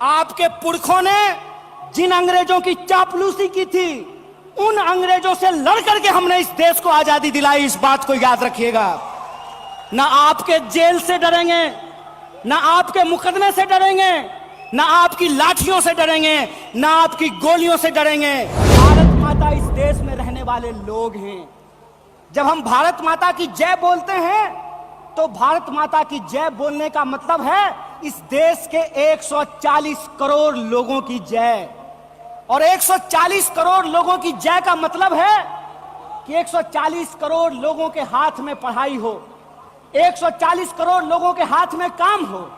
आपके पुरखों ने जिन अंग्रेजों की चापलूसी की थी, उन अंग्रेजों से लड़ करके हमने इस देश को आजादी दिलाई। इस बात को याद रखिएगा। ना आपके जेल से डरेंगे, ना आपके मुकदमे से डरेंगे, ना आपकी लाठियों से डरेंगे, ना आपकी गोलियों से डरेंगे। भारत माता इस देश में रहने वाले लोग हैं। जब हम भारत माता की जय बोलते हैं तो भारत माता की जय बोलने का मतलब है इस देश के 140 करोड़ लोगों की जय। और 140 करोड़ लोगों की जय का मतलब है कि 140 करोड़ लोगों के हाथ में पढ़ाई हो, 140 करोड़ लोगों के हाथ में काम हो,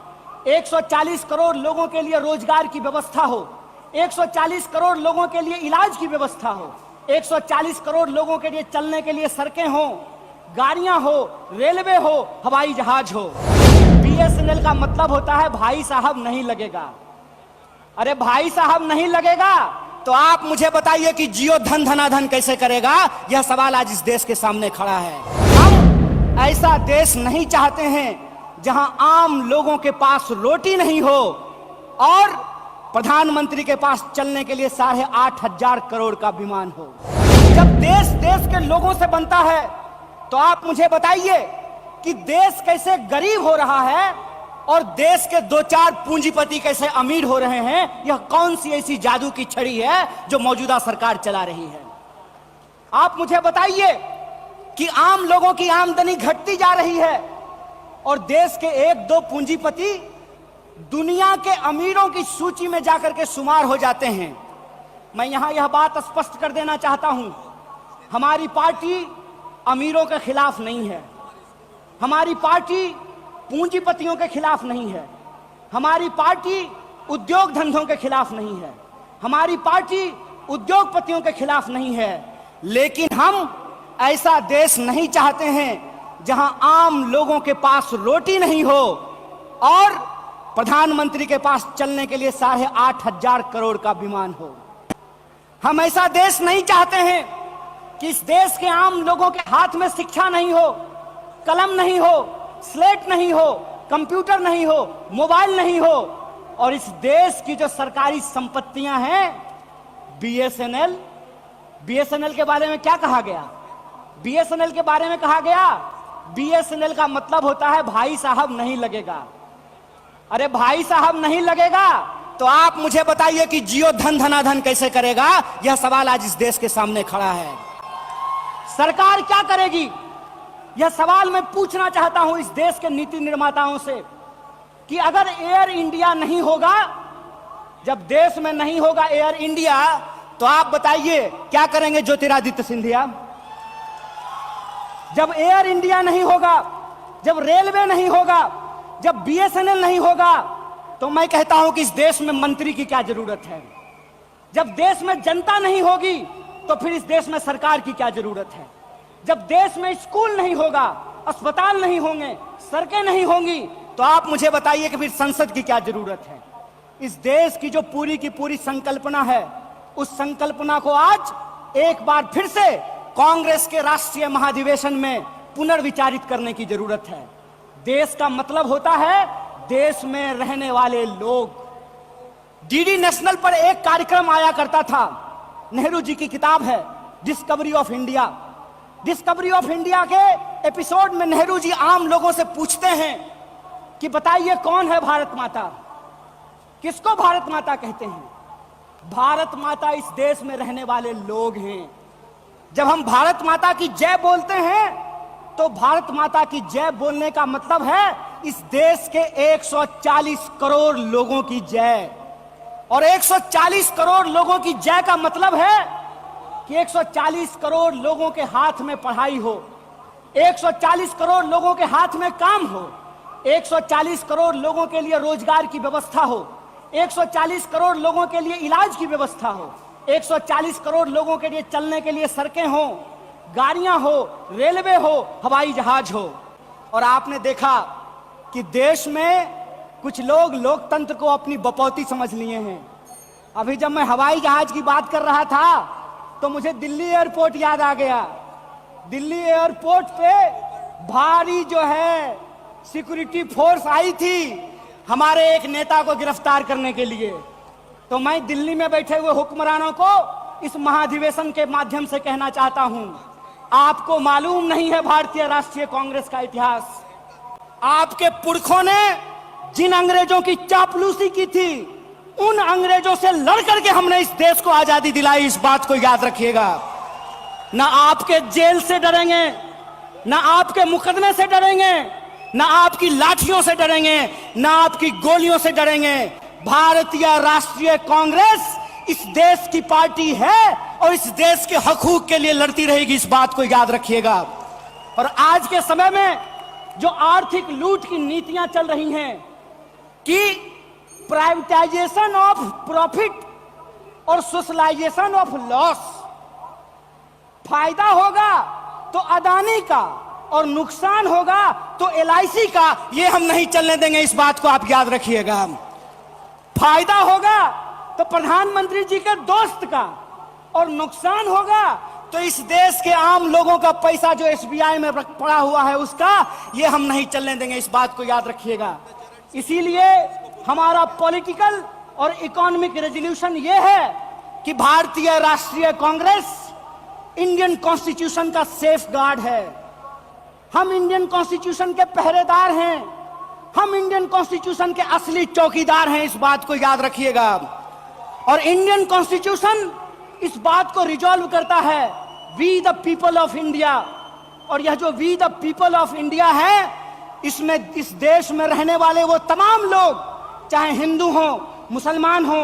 140 करोड़ लोगों के लिए रोजगार की व्यवस्था हो, 140 करोड़ लोगों के लिए इलाज की व्यवस्था हो, 140 करोड़ लोगों के लिए चलने के लिए सड़कें हो, गाड़ियां हो, रेलवे हो, हवाई जहाज हो। बीएसएनएल का मतलब होता है भाई साहब नहीं लगेगा। अरे भाई साहब नहीं लगेगा तो आप मुझे बताइए कि जियो धन धनाधन कैसे करेगा? यह सवाल आज इस देश के सामने खड़ा है। हम ऐसा देश नहीं चाहते हैं जहां आम लोगों के पास रोटी नहीं हो और प्रधानमंत्री के पास चलने के लिए 8,500 करोड़ का विमान हो। जब देश देश के लोगों से बनता है तो आप मुझे बताइए कि देश कैसे गरीब हो रहा है और देश के 2-4 पूंजीपति कैसे अमीर हो रहे हैं। यह कौन सी ऐसी जादू की छड़ी है जो मौजूदा सरकार चला रही है? आप मुझे बताइए कि आम लोगों की आमदनी घटती जा रही है और देश के 1-2 पूंजीपति दुनिया के अमीरों की सूची में जाकर के शुमार हो जाते हैं। मैं यहां यह बात स्पष्ट कर देना चाहता हूं, हमारी पार्टी अमीरों के खिलाफ नहीं है, हमारी पार्टी पूंजीपतियों के खिलाफ नहीं है, हमारी पार्टी उद्योग धंधों के खिलाफ नहीं है, हमारी पार्टी उद्योगपतियों के खिलाफ नहीं है। लेकिन हम ऐसा देश नहीं चाहते हैं जहां आम लोगों के पास रोटी नहीं हो और प्रधानमंत्री के पास चलने के लिए 8,500 करोड़ का विमान हो। हम ऐसा देश नहीं चाहते हैं कि इस देश के आम लोगों के हाथ में शिक्षा नहीं हो, कलम नहीं हो, स्लेट नहीं हो, कंप्यूटर नहीं हो, मोबाइल नहीं हो और इस देश की जो सरकारी संपत्तियां हैं, बीएसएनएल के बारे में क्या कहा गया? बीएसएनएल के बारे में कहा गया बीएसएनएल का मतलब होता है भाई साहब नहीं लगेगा। अरे भाई साहब नहीं लगेगा तो आप मुझे बताइए कि जियो धन धनाधन कैसे करेगा? यह सवाल आज इस देश के सामने खड़ा है। सरकार क्या करेगी? यह सवाल मैं पूछना चाहता हूं इस देश के नीति निर्माताओं से कि अगर एयर इंडिया नहीं होगा, जब देश में नहीं होगा एयर इंडिया, तो आप बताइए क्या करेंगे ज्योतिरादित्य सिंधिया? जब एयर इंडिया नहीं होगा, जब रेलवे नहीं होगा, जब बीएसएनएल नहीं होगा, तो मैं कहता हूं कि इस देश में मंत्री की क्या जरूरत है? जब देश में जनता नहीं होगी तो फिर इस देश में सरकार की क्या जरूरत है? जब देश में स्कूल नहीं होगा, अस्पताल नहीं होंगे, सड़कें नहीं होंगी, तो आप मुझे बताइए कि फिर संसद की क्या जरूरत है? इस देश की जो पूरी की पूरी संकल्पना है, उस संकल्पना को आज एक बार फिर से कांग्रेस के राष्ट्रीय महाधिवेशन में पुनर्विचारित करने की जरूरत है। देश का मतलब होता है देश में रहने वाले लोग। डीडी नेशनल पर एक कार्यक्रम आया करता था, नेहरू जी की किताब है discovery of India. Discovery of India के एपिसोड में नेहरू जी आम लोगों से पूछते हैं कि बताइए कौन है भारत माता? किसको भारत माता कहते हैं? भारत माता इस देश में रहने वाले लोग हैं। जब हम भारत माता की जय बोलते हैं तो भारत माता की जय बोलने का मतलब है इस देश के 140 करोड़ लोगों की जय। और 140 करोड़ लोगों की जय का मतलब है कि 140 करोड़ लोगों के हाथ में पढ़ाई हो, 140 करोड़ लोगों के हाथ में काम हो, 140 करोड़ लोगों के लिए रोजगार की व्यवस्था हो, 140 करोड़ लोगों के लिए इलाज की व्यवस्था हो, 140 करोड़ लोगों के लिए चलने के लिए सड़कें हो, गाड़ियां हो, रेलवे हो, हवाई जहाज हो। और आपने देखा कि देश में कुछ लोग लोकतंत्र को अपनी बपौती समझ लिए हैं। अभी जब मैं हवाई जहाज की बात कर रहा था तो मुझे दिल्ली एयरपोर्ट याद आ गया। दिल्ली एयरपोर्ट पे भारी जो है सिक्योरिटी फोर्स आई थी, हमारे एक नेता को गिरफ्तार करने के लिए। तो मैं दिल्ली में बैठे हुए हुक्मरानों को इस महाधिवेशन के माध्यम से कहना चाहता हूं, आपको मालूम नहीं है भारतीय राष्ट्रीय कांग्रेस का इतिहास। आपके पुरखों ने जिन अंग्रेजों की चापलूसी की थी, उन अंग्रेजों से लड़ करके हमने इस देश को आजादी दिलाई। इस बात को याद रखिएगा। ना आपके जेल से डरेंगे, ना आपके मुकदमे से डरेंगे, ना आपकी लाठियों से डरेंगे, ना आपकी गोलियों से डरेंगे। भारतीय राष्ट्रीय कांग्रेस इस देश की पार्टी है और इस देश के हकूक के लिए लड़ती रहेगी। इस बात को याद रखिएगा। और आज के समय में जो आर्थिक लूट की नीतियां चल रही हैं कि प्राइवेटाइजेशन ऑफ प्रॉफिट और सोशलाइजेशन ऑफ लॉस, फायदा होगा तो अदानी का और नुकसान होगा तो एलआईसी का, ये हम नहीं चलने देंगे। इस बात को आप याद रखिएगा। फायदा होगा तो प्रधानमंत्री जी के दोस्त का और नुकसान होगा तो इस देश के आम लोगों का पैसा जो एसबीआई में पड़ा हुआ है उसका, ये हम नहीं चलने देंगे। इस बात को याद रखिएगा। इसीलिए हमारा पॉलिटिकल और इकोनॉमिक रेजोल्यूशन ये है कि भारतीय राष्ट्रीय कांग्रेस इंडियन कॉन्स्टिट्यूशन का सेफ गार्ड है। हम इंडियन कॉन्स्टिट्यूशन के पहरेदार हैं। हम इंडियन कॉन्स्टिट्यूशन के असली चौकीदार हैं। इस बात को याद रखिएगा। और इंडियन कॉन्स्टिट्यूशन इस बात को रिजॉल्व करता है, we the people of India. और यह जो we the people of India है, इसमें इस देश में रहने वाले वो तमाम लोग, चाहे हिंदू हो, मुसलमान हो,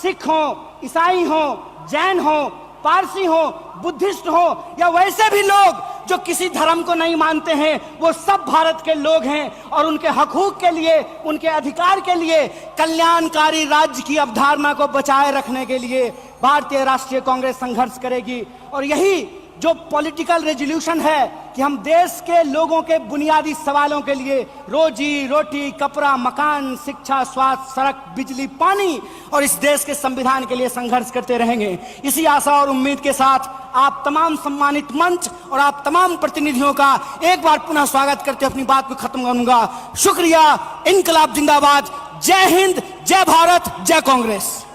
सिख हो, ईसाई हो, जैन हो, पारसी हो, बुद्धिस्ट हो, या वैसे भी लोग जो किसी धर्म को नहीं मानते हैं, वो सब भारत के लोग हैं। और उनके हकूक के लिए, उनके अधिकार के लिए, कल्याणकारी राज्य की अवधारणा को बचाए रखने के लिए भारतीय राष्ट्रीय कांग्रेस संघर्ष करेगी। और यही जो पॉलिटिकल रेजोल्यूशन है कि हम देश के लोगों के बुनियादी सवालों के लिए, रोजी रोटी, कपड़ा, मकान, शिक्षा, स्वास्थ्य, सड़क, बिजली, पानी और इस देश के संविधान के लिए संघर्ष करते रहेंगे। इसी आशा और उम्मीद के साथ आप तमाम सम्मानित मंच और आप तमाम प्रतिनिधियों का एक बार पुनः स्वागत करते अपनी बात को खत्म करूंगा। शुक्रिया। इनकलाब जिंदाबाद। जय हिंद, जय भारत, जय कांग्रेस।